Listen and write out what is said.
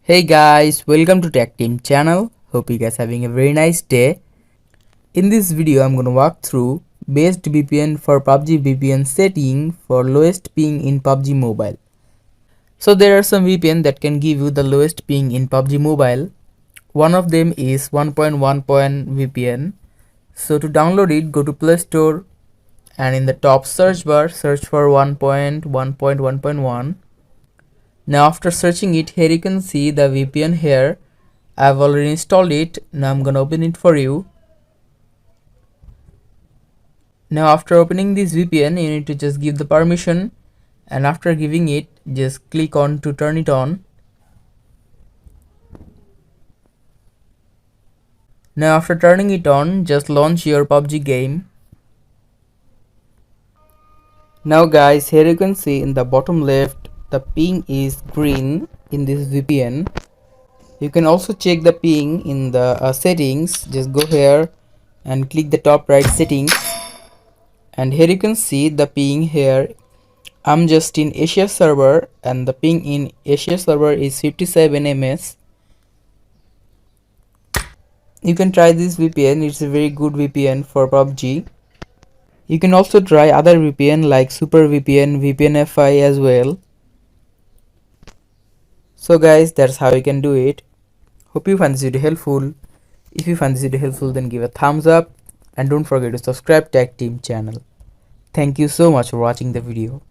Hey guys, welcome to Tech Team channel. Hope you guys having a very nice day. In this video, I'm gonna walk through best VPN for PUBG VPN setting for lowest ping in PUBG Mobile. So there are some VPN that can give you the lowest ping in PUBG Mobile. One of them is 1.1 VPN. So to download it, go to Play Store and in the top search bar, search for 1.1.1.1. Now after searching it, here you can see the VPN here. I've already installed it. Now I'm gonna open it for you. Now after opening this VPN, you need to just give the permission, and after giving it, just click on to turn it on. Now after turning it on, just launch your PUBG game. Now guys, here you can see in the bottom left the ping is green in this VPN. You can also check the ping in the settings. Just go here and click the top right settings, and here you can see the ping here. I'm just in Asia server and the ping in Asia server is 57 ms. You can try this VPN. It's a very good VPN for PUBG. You can also try other VPN like Super VPN, VPN FI as well. So guys, that's how you can do it. Hope you find this video helpful. If you find this video helpful, then give a thumbs up and don't forget to subscribe Tech Team channel. Thank you so much for watching the video.